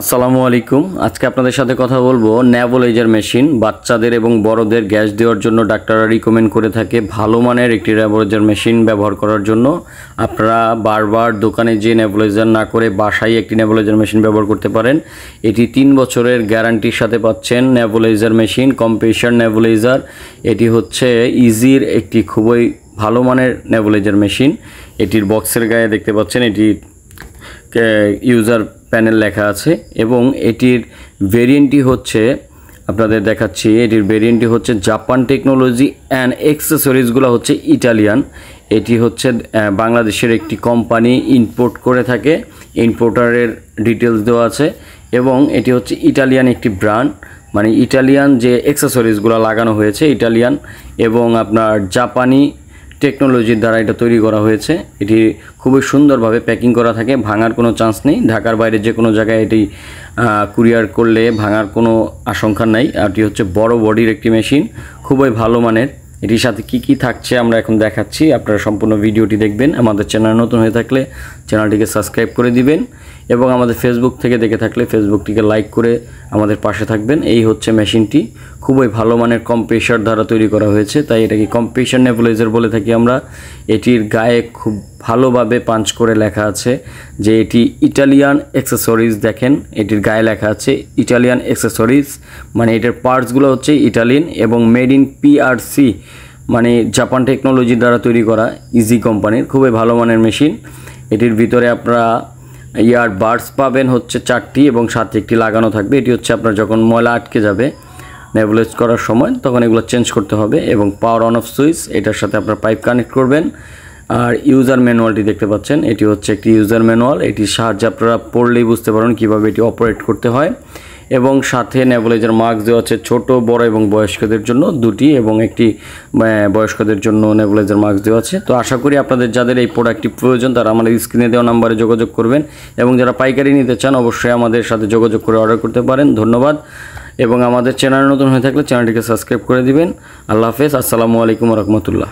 আসসালামু আলাইকুম। আজকে আপনাদের সাথে কথা বলবো নেবুলাইজার মেশিন। বাচ্চাদের এবং বড়দের গ্যাস দেওয়ার জন্য ডাক্তাররা রিকমেন্ড করে থাকে ভালো মানের একটি নেবুলাইজার মেশিন ব্যবহার করার জন্য। আপনারা বারবার দোকানে যে নেবুলাইজার না করে বাসায় একটি নেবুলাইজার মেশিন ব্যবহার করতে পারেন। এটি 3 বছরের গ্যারান্টির সাথে পাচ্ছেন নেবুলাইজার মেশিন, কম্প্রেসর নেবুলাইজার। এটি হচ্ছে ইজির একটি খুবই ভালো মানের নেবুলাইজার মেশিন। এটির বক্সের গায়ে দেখতে পাচ্ছেন এটি ইউজার প্যানেল লেখা আছে এবং এটির ভেরিয়েন্টটি হচ্ছে আপনাদের দেখাচ্ছি। এটির ভেরিয়েন্টটি হচ্ছে জাপান টেকনোলজি অ্যান্ড অ্যাক্সেসরিজগুলো হচ্ছে ইটালিয়ান। এটি হচ্ছে বাংলাদেশের একটি কোম্পানি ইম্পোর্ট করে থাকে, ইম্পোর্টারের ডিটেলস দেওয়া আছে এবং এটি হচ্ছে ইটালিয়ান একটি ব্র্যান্ড, মানে ইটালিয়ান যে অ্যাক্সেসরিজগুলো লাগানো হয়েছে ইটালিয়ান এবং আপনার জাপানি টেকনোলজির দ্বারা এটা তৈরি করা হয়েছে। এটি খুবই সুন্দরভাবে প্যাকিং করা থাকে, ভাঙার কোনো চান্স নেই। ঢাকার বাইরে যে কোনো জায়গায় এটি কুরিয়ার করলে ভাঙার কোনো আশঙ্কা নাই। এটি হচ্ছে বড় বডির একটি মেশিন, খুবই ভালো মানের। এটির সাথে কি থাকছে আমরা এখন দেখাচ্ছি, আপনারা সম্পূর্ণ ভিডিওটি দেখবেন। আমাদের চ্যানেল নতুন হয়ে থাকলে চ্যানেলটিকে সাবস্ক্রাইব করে দিবেন এবং আমাদের ফেসবুক থেকে দেখে থাকলে ফেসবুকটিকে লাইক করে আমাদের পাশে থাকবেন। এই হচ্ছে মেশিনটি, খুবই ভালো মানের কম্প্রেসর দ্বারা তৈরি করা হয়েছে, তাই এটাকে কম্প্রেসর নেবুলাইজার বলে থাকি আমরা। এটির গায়ে খুব ভালোভাবে পাঞ্চ করে লেখা আছে যে এটি ইটালিয়ান অ্যাক্সেসরিজ। দেখেন এটির গায়ে লেখা আছে ইটালিয়ান অ্যাক্সেসরিজ, মানে এটার পার্টসগুলো হচ্ছে ইটালিয়ান এবং মেড ইন পিআরসি, মানে জাপান টেকনোলজি দ্বারা তৈরি করা ইজি কোম্পানির খুবই ভালো মানের মেশিন। এটির ভিতরে আপনারা ইয়ার বার্ডস পাবেন হচ্ছে 4টি এবং সাথে একটি লাগানো থাকবে। এটি হচ্ছে আপনার যখন ময়লা আটকে যাবে নেবুলাইজ করার সময় তখন এগুলো চেঞ্জ করতে হবে এবং পাওয়ার অন অফ সুইচ, এটার সাথে আপনার পাইপ কানেক্ট করবেন। আর ইউজার ম্যানুয়ালটি দেখতে পাচ্ছেন, এটি হচ্ছে একটি ইউজার ম্যানুয়াল। এটির সাহায্যে আপনারা পড়লেই বুঝতে পারবেন কীভাবে এটি অপারেট করতে হয় এবং সাথে নেবুলাইজার মাস্ক দেওয়া আছে ছোট, বড় এবং বয়স্কদের জন্য 2টি এবং একটি বয়স্কদের জন্য নেবুলাইজার মাস্ক দেওয়া আছে। তো আশা করি আপনাদের যাদের এই প্রোডাক্টটি প্রয়োজন তারা আমাদের স্ক্রিনে দেওয়া নাম্বারে যোগাযোগ করবেন এবং যারা পাইকারি নিতে চান অবশ্যই আমাদের সাথে যোগাযোগ করে অর্ডার করতে পারেন। ধন্যবাদ এবং আমাদের চ্যানেল নতুন হয়ে থাকলে চ্যানেলটিকে সাবস্ক্রাইব করে দিবেন। আল্লাহ হাফেজ, আসসালামু আলাইকুম রহমতুল্লাহ।